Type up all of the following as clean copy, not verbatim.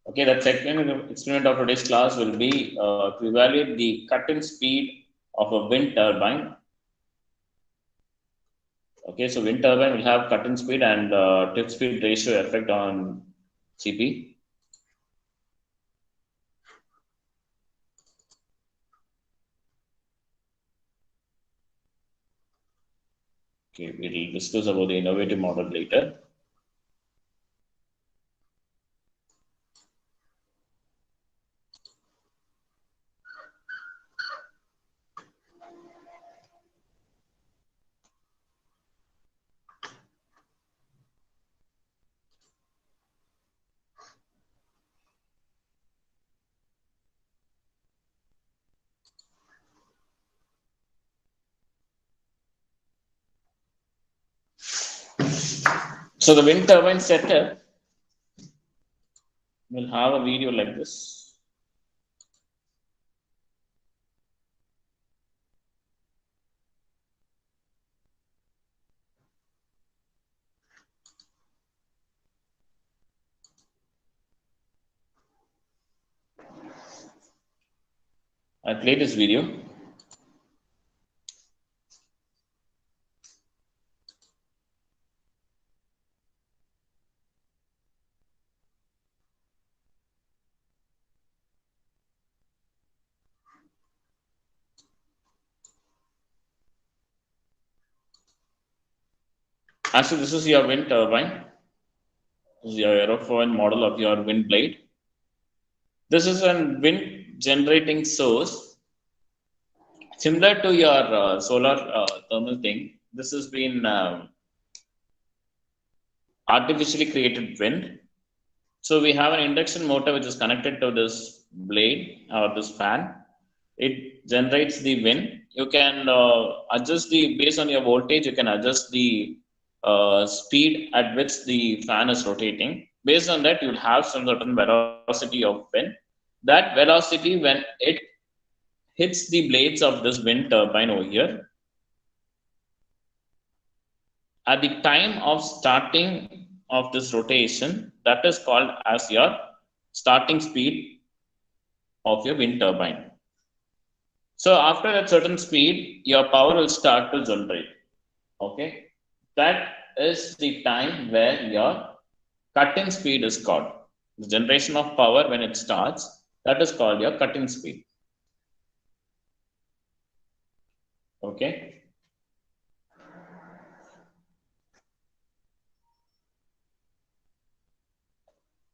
Okay, that second experiment of today's class will be to evaluate the cut-in speed of a wind turbine. Okay, so wind turbine will have cut-in speed and tip speed ratio effect on CP. Okay, we'll discuss about the innovative model later. So the wind turbine setup will have a video like this. I play this video. Actually, this is your wind turbine. This is your aerofoil model of your wind blade. This is a wind generating source similar to your solar thermal thing. This has been artificially created wind. So we have an induction motor which is connected to this blade or this fan. It generates the wind. You can adjust the based on your voltage. You can adjust the speed at which the fan is rotating. Based on that, you'll have some certain velocity of wind. That velocity, when it hits the blades of this wind turbine over here, at the time of starting of this rotation, that is called as your starting speed of your wind turbine. So after that certain speed, your power will start to generate. Okay, that is the time where your cut-in speed is called. The generation of power when it starts, that is called your cut-in speed. Okay.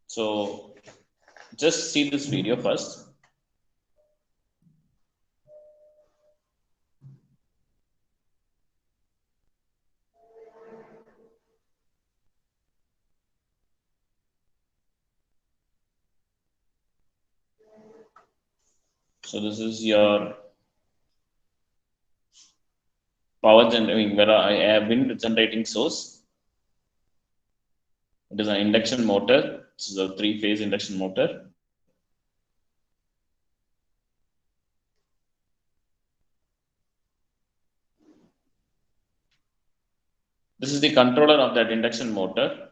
So just see this video first. So this is your power generating, where I have wind generating source. It is an induction motor. This is a three-phase induction motor. This is the controller of that induction motor,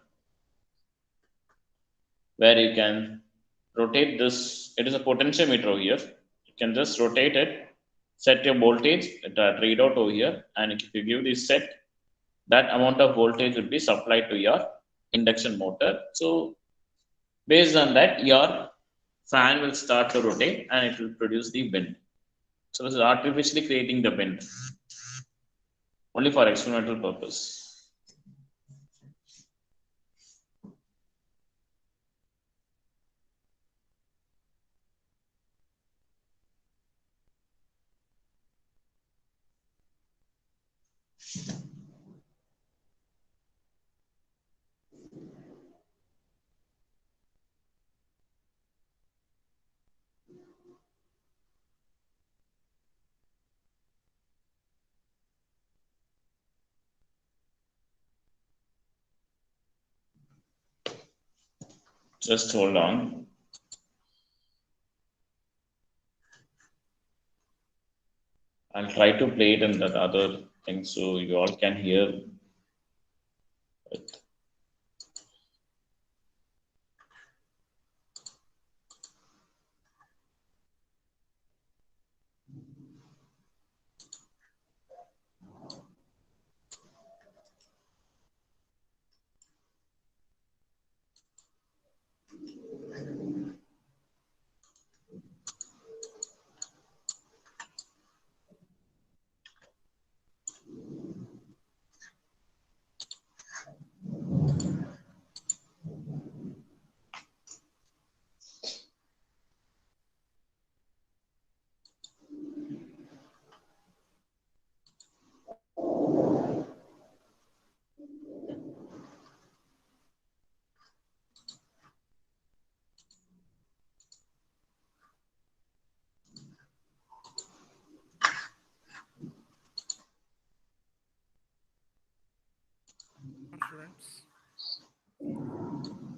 where you can rotate this. It is a potentiometer over here. You can just rotate it, set your voltage, readout over here, and if you give this set, that amount of voltage will be supplied to your induction motor. So based on that, your fan will start to rotate and it will produce the wind. So this is artificially creating the wind only for experimental purpose. Just hold on. I'll try to play it in that other thing so you all can hear it.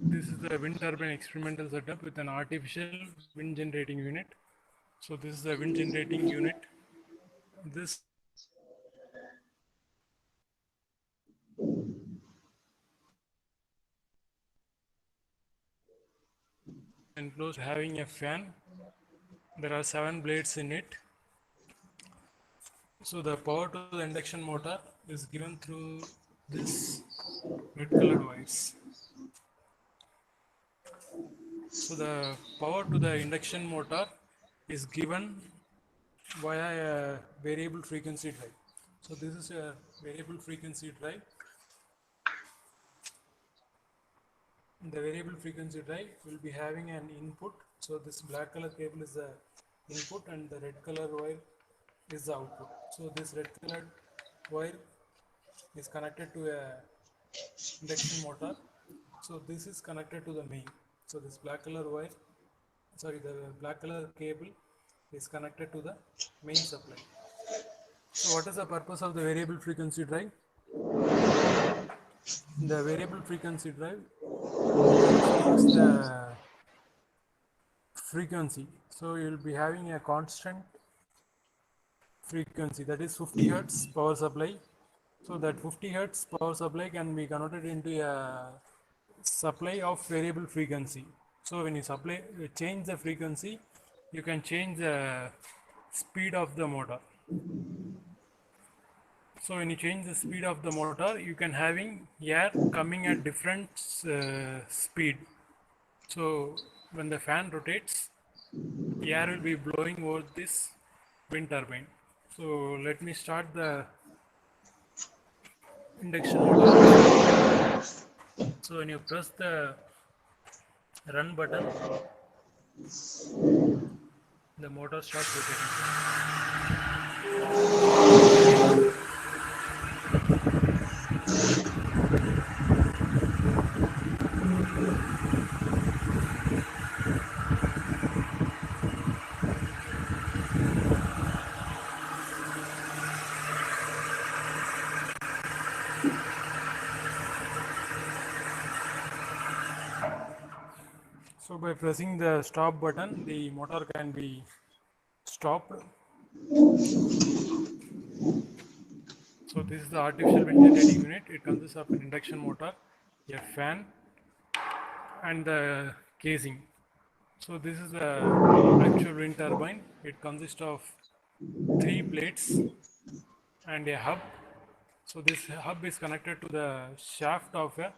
This is the wind turbine experimental setup with an artificial wind generating unit. So this is the wind generating unit. This enclosed having a fan. There are 7 blades in it. So the power to the induction motor is given through this red colored wires. So the power to the induction motor is given via a variable frequency drive. So this is a variable frequency drive. The variable frequency drive will be having an input. So this black color cable is the input and the red color wire is the output. So this red colored wire is connected to a induction motor. So this is connected to the main. So this black color wire, the black color cable is connected to the main supply. So what is the purpose of the variable frequency drive? The variable frequency drive change the frequency. So you will be having a constant frequency, that is 50 hertz power supply. So that 50 hertz power supply can be converted into a supply of variable frequency. So when you change the frequency, you can change the speed of the motor. So when you change the speed of the motor, you can having air coming at different speed. So when the fan rotates, air will be blowing over this wind turbine. So let me start the induction motor. So when you press the run button, the motor starts rotating. So by pressing the stop button, the motor can be stopped. So this is the artificial wind generating unit. It consists of an induction motor, a fan, and the casing. So this is the actual wind turbine. It consists of 3 blades and a hub. So this hub is connected to the shaft of a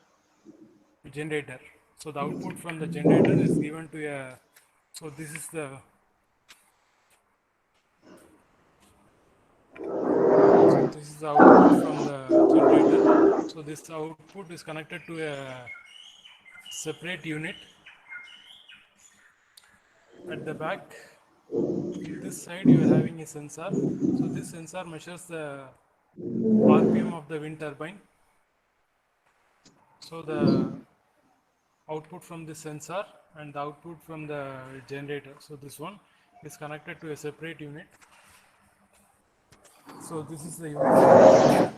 generator. So the output from the generator is given to a, so this is the, this is the output from the generator. So this output is connected to a separate unit. At the back, in this side you are having a sensor. So this sensor measures the RPM of the wind turbine. So the output from the sensor and the output from the generator. So this one is connected to a separate unit. So this is the unit.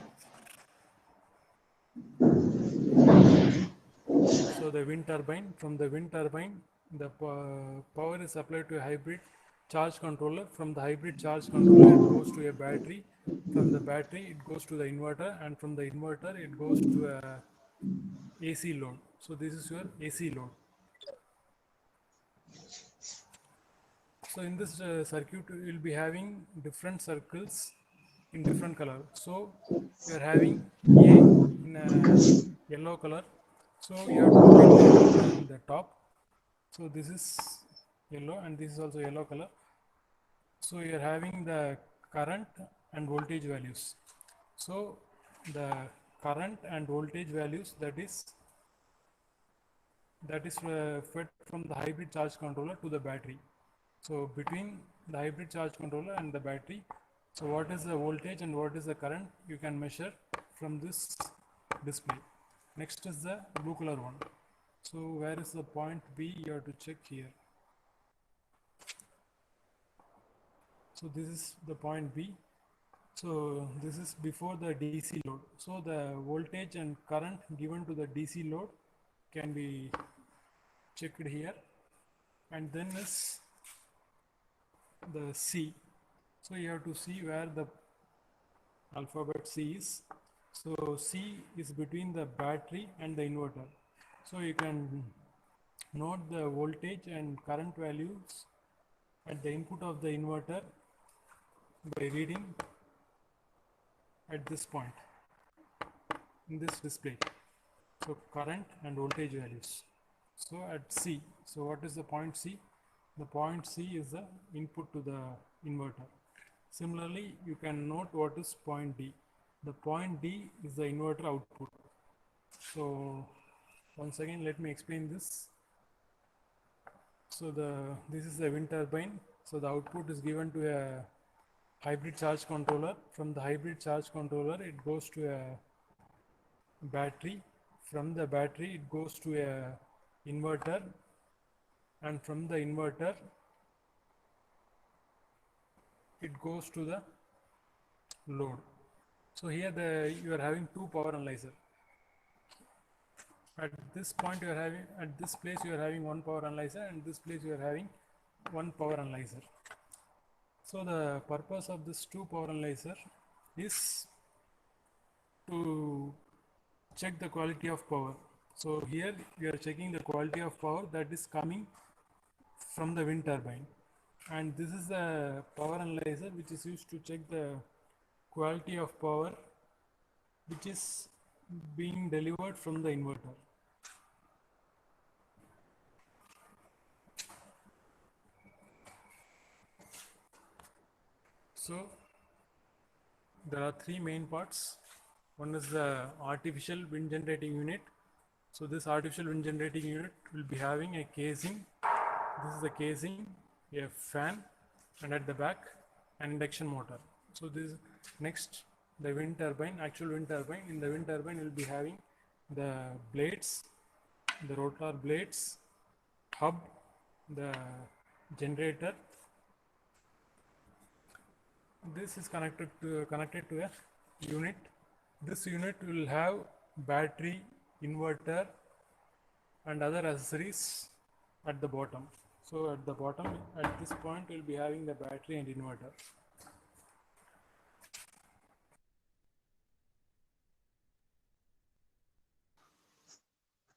So the wind turbine, from the wind turbine, the power is supplied to a hybrid charge controller. From the hybrid charge controller, it goes to a battery. From the battery, it goes to the inverter, and from the inverter, it goes to a AC load. So this is your AC load. So in this circuit, you will be having different circles in different color. So you are having A in a yellow color. So you have to look at the yellow in the top. So this is yellow and this is also yellow color. So you are having the current and voltage values. So the current and voltage values that is fed from the hybrid charge controller to the battery. So between the hybrid charge controller and the battery, so what is the voltage and what is the current, you can measure from this display. Next is the blue color one. So where is the point B? You have to check here. So this is the point B. So this is before the DC load. So the voltage and current given to the DC load can be checked here, and then is the C. So you have to see where the alphabet C is. So C is between the battery and the inverter. So you can note the voltage and current values at the input of the inverter by reading at this point in this display. So current and voltage values. So at C, so what is the point C? The point C is the input to the inverter. Similarly, you can note what is point D. The point D is the inverter output. So once again, let me explain this. So this is the wind turbine. So the output is given to a hybrid charge controller. From the hybrid charge controller, it goes to a battery. From the battery, it goes to a inverter, and from the inverter, it goes to the load. So here you are having two power analyzer. At this point you are having, at this place you are having one power analyzer, and this place you are having one power analyzer. So the purpose of this two power analyzer is to check the quality of power. So here we are checking the quality of power that is coming from the wind turbine, and this is the power analyzer which is used to check the quality of power which is being delivered from the inverter. So there are three main parts. One is the artificial wind generating unit. So this artificial wind generating unit will be having a casing. This is the casing, a fan, and at the back an induction motor. So this next, the wind turbine, actual wind turbine. In the wind turbine will be having the blades, the rotor blades, hub, the generator. This is connected to a unit. This unit will have battery, inverter, and other accessories at the bottom. So at the bottom, at this point, we'll be having the battery and inverter.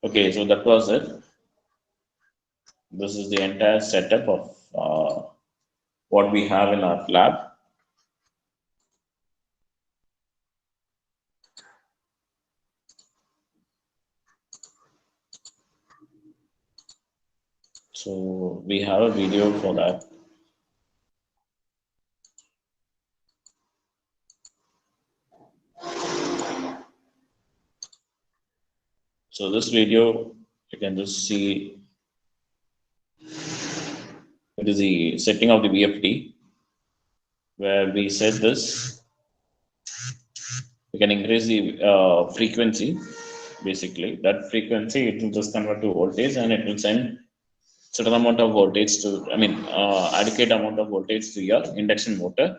Okay, so that was it. This is the entire setup of what we have in our lab. So we have a video for that. So this video, you can just see, it is the setting of the VFD, where we set this. We can increase the frequency. Basically, that frequency, it will just convert to voltage, and it will send certain amount of voltage to, adequate amount of voltage to your induction motor.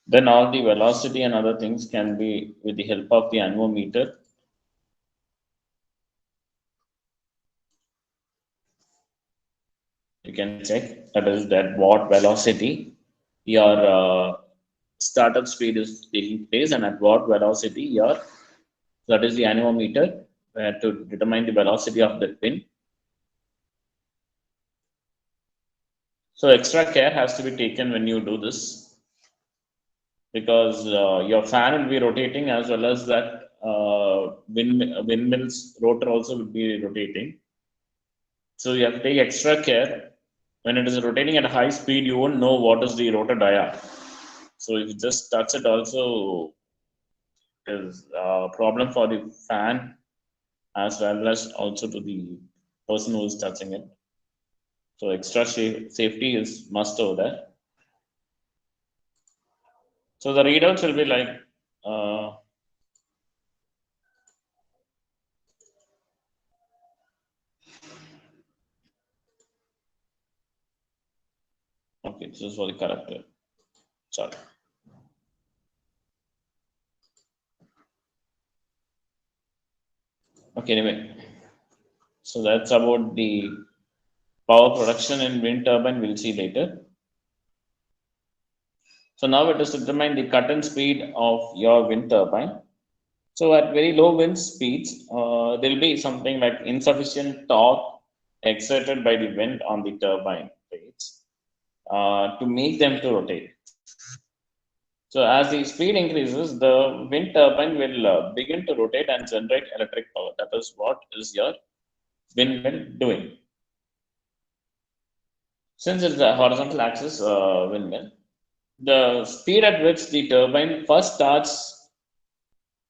Then all the velocity and other things can be with the help of the anemometer. You can check that is that what velocity your startup speed is taking place, and at what velocity your, that is the anemometer, to determine the velocity of the pin. So extra care has to be taken when you do this, because your fan will be rotating, as well as that windmill's rotor also will be rotating. So you have to take extra care. When it is rotating at a high speed, you won't know what is the rotor dia. So if you just touch it, also is a problem for the fan, as well as also to the person who is touching it. So extra safety is must over there. So the readouts will be like okay, this is for the character. Sorry. Okay, anyway. So that's about the power production in wind turbine. We'll see later. So now it is to determine the cut-in speed of your wind turbine. So at very low wind speeds, there will be something like insufficient torque exerted by the wind on the turbine blades to make them to rotate. So as the speed increases, the wind turbine will begin to rotate and generate electric power. That is what is your windmill doing. Since it's a horizontal axis windmill, the speed at which the turbine first starts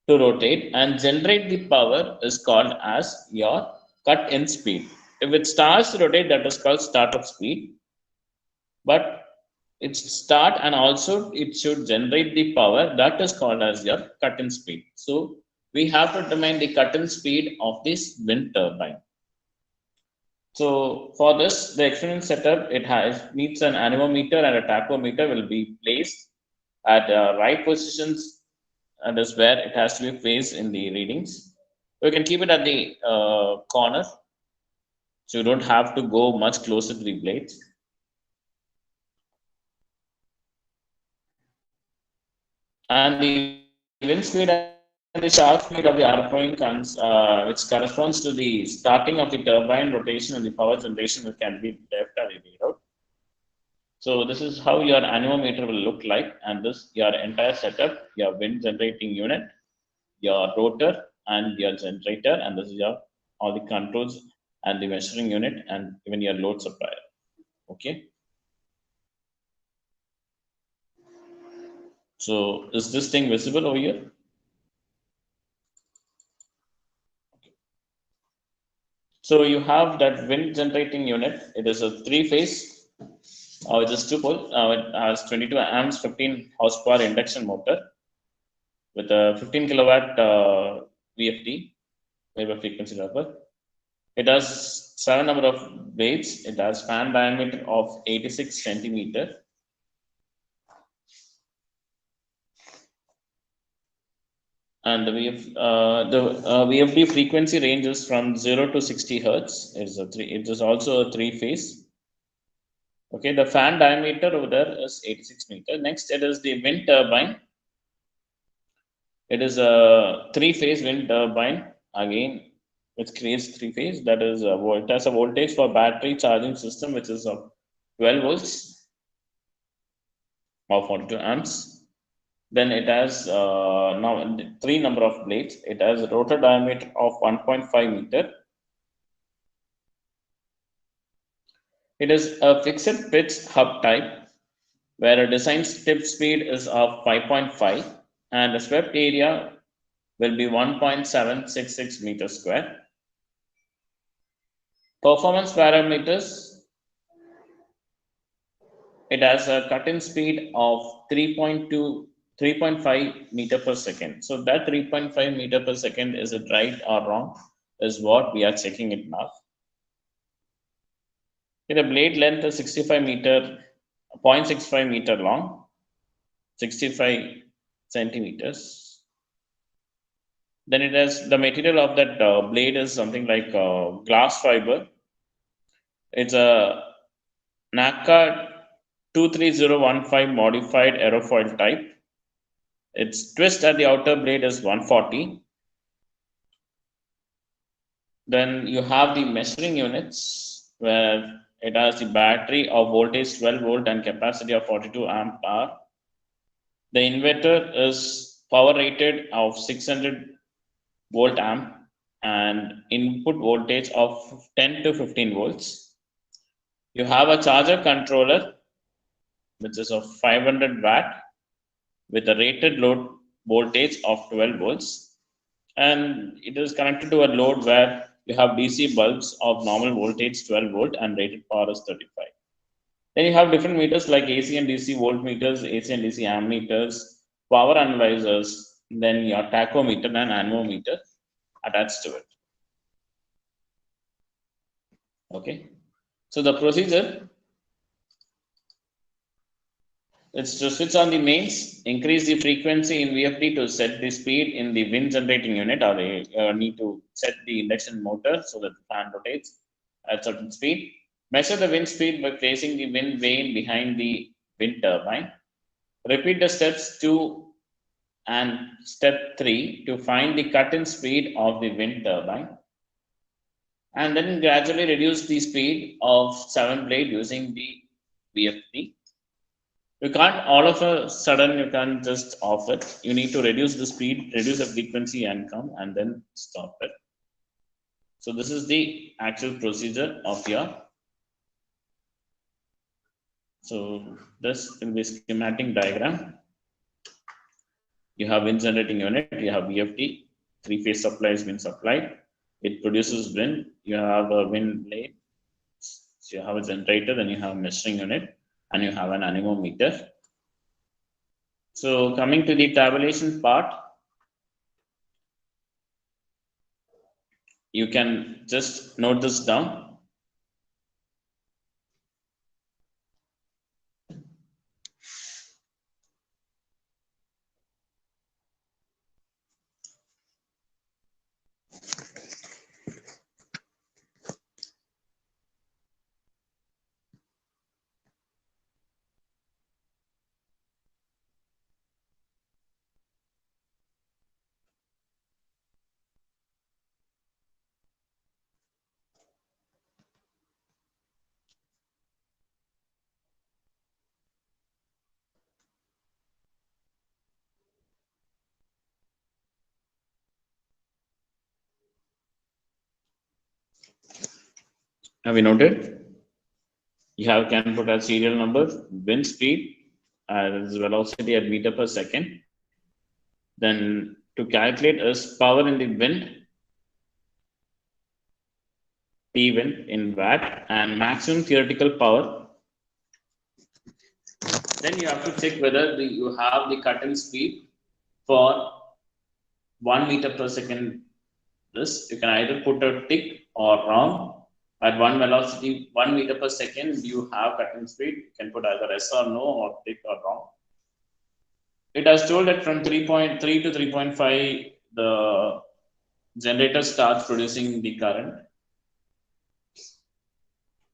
to rotate and generate the power is called as your cut-in speed. If it starts to rotate, that is called startup speed. But it's start and also it should generate the power, that is called as your cut-in speed. So we have to determine the cut-in speed of this wind turbine. So for this, the experiment setup, it needs an anemometer and a tachometer will be placed at right positions, and is where it has to be placed in the readings. You can keep it at the corner, so you don't have to go much closer to the blades. And the wind speed and the sharp speed of the outgoing which corresponds to the starting of the turbine rotation and the power generation, that can be left as a readout. So this is how your anemometer will look like, and this your entire setup, your wind generating unit, your rotor, and your generator, and this is your all the controls and the measuring unit, and even your load supplier. Okay. So is this thing visible over here? So you have that wind generating unit. It is a three-phase, it is two-pole. It has 22 amps, 15 horsepower induction motor with a 15 kilowatt VFD, variable frequency driver. It has 7 number of blades. It has fan diameter of 86 centimeter. And the VFD frequency ranges from 0 to 60 hertz. It is also a three-phase. Okay, the fan diameter over there is 86 meter. Next, it is the wind turbine. It is a three-phase wind turbine. Again, which creates three-phase. That is, it has a voltage for battery charging system, which is of 12 volts or 42 amps. Then it has now 3 number of blades. It has a rotor diameter of 1.5 meter. It is a fixed pitch hub type, where a design tip speed is of 5.5 and the swept area will be 1.766 meters square. Performance parameters, it has a cut-in speed of 3.5 meter per second. So that 3.5 meter per second, is it right or wrong, is what we are checking it now. The blade length is 65 meter, 0.65 meter long, 65 centimeters. Then it has the material of that blade is something like glass fiber. It's a NACA 23015 modified aerofoil type. Its twist at the outer blade is 140. Then you have the measuring units, where it has the battery of voltage 12 volt and capacity of 42 amp hour. The inverter is power rated of 600 volt amp and input voltage of 10 to 15 volts. You have a charger controller, which is of 500 watt with a rated load voltage of 12 volts, and it is connected to a load where you have DC bulbs of normal voltage 12 volt and rated power is 35. Then you have different meters like AC and DC voltmeters, AC and DC ammeters, power analyzers, then your tachometer and anemometer attached to it. Okay, so the procedure is to switch on the mains, increase the frequency in VFD to set the speed in the wind generating unit, or need to set the induction motor so that the fan rotates at certain speed. Measure the wind speed by placing the wind vane behind the wind turbine. Repeat the steps 2 and step 3 to find the cut-in speed of the wind turbine. And then gradually reduce the speed of 7 blade using the VFD. You can't all of a sudden, you can't just off it. You need to reduce the speed, reduce the frequency and come and then stop it. So this is the actual procedure of your. So this will be schematic diagram. You have wind generating unit, you have VFD, three-phase supply is been supplied. It produces wind. You have a wind blade. So you have a generator, then you have a measuring unit, and you have an anemometer. So coming to the tabulation part, you can just note this down. Have you noted? You have can put a serial number, wind speed, as velocity at meter per second. Then to calculate is power in the wind, P wind in watt, and maximum theoretical power. Then you have to check whether you have the cut-in speed for 1 meter per second. This you can either put a tick or wrong. At one velocity, 1 meter per second, you have cut-in speed. You can put either yes or no, or tick or wrong. It has told that from 3.3 to 3.5, the generator starts producing the current.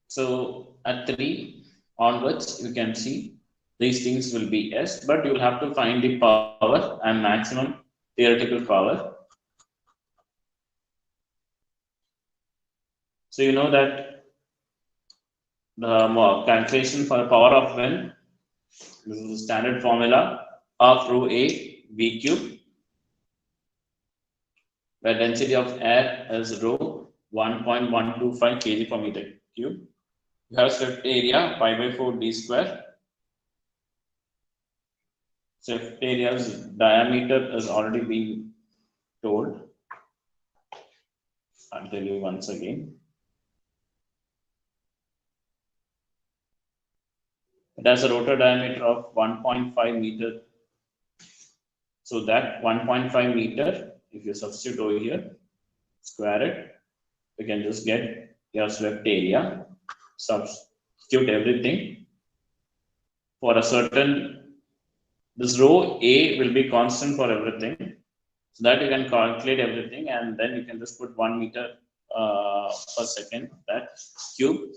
So at 3 onwards, you can see these things will be yes, but you will have to find the power and maximum theoretical power. So you know that the calculation for the power of wind, this is the standard formula of rho A V cube, where density of air is rho 1.125 kg per meter cube. You have swept area pi by 4 d square. Swept area's diameter has already been told. I'll tell you once again. It has a rotor diameter of 1.5 meter. So that 1.5 meter, if you substitute over here, square it, you can just get your swept area. Substitute everything for a certain, this rho A will be constant for everything, so that you can calculate everything, and then you can just put 1 meter per second, that cube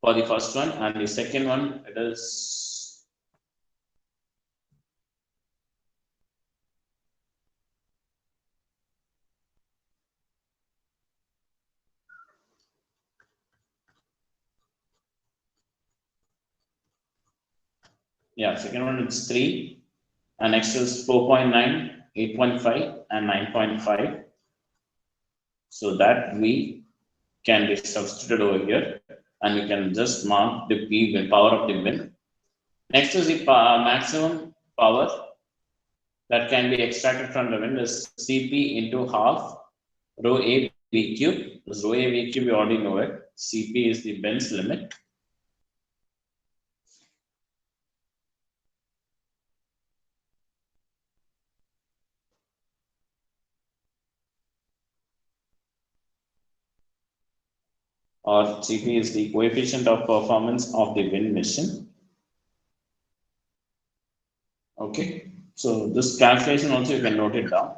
for the first one, and the second one, it is second one is 3, and next is 4.9, 8.5, and 9.5. So that we can be substituted over here, and we can just mark the P wind, power of the wind. Next is the maximum power that can be extracted from the wind is Cp into half rho A V cube. This rho A V cube, we already know it. Cp is the Benz limit. or CP is the coefficient of performance of the wind machine. Okay, so this calculation also you can note it down.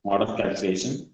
Mode of calculation.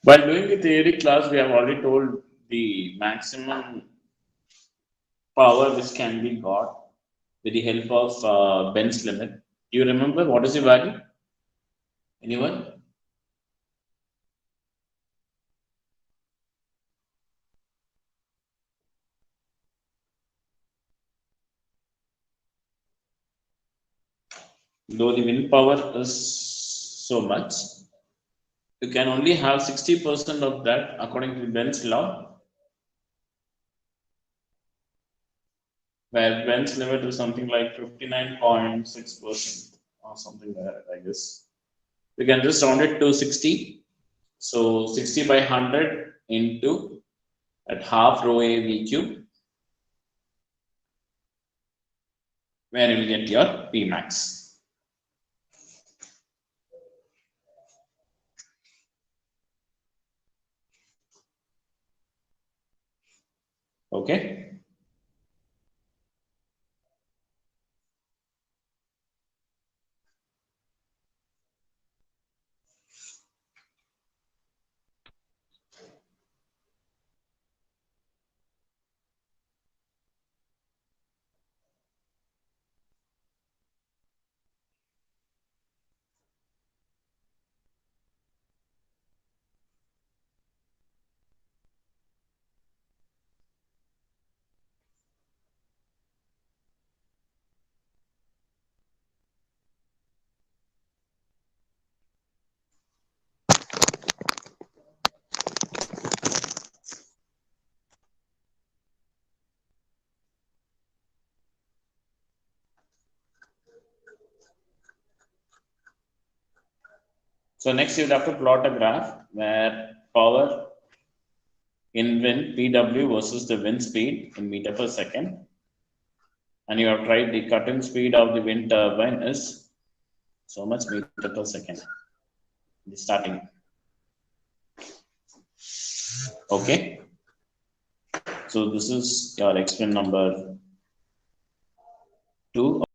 While doing the theory class, we have already told the maximum power which can be got with the help of Benz limit. Do you remember what is the value? Anyone? Though the wind power is so much, you can only have 60% of that according to Benz law, where Benz limit is something like 59.6% or something like that, I guess. We can just round it to 60. So 60 by 100 into at half rho A V cube, where you will get your P max. Okay. So next you have to plot a graph where power in wind PW versus the wind speed in meter per second, and you have tried the cut-in speed of the wind turbine is so much meter per second. The starting. Okay. So this is your experiment number 2.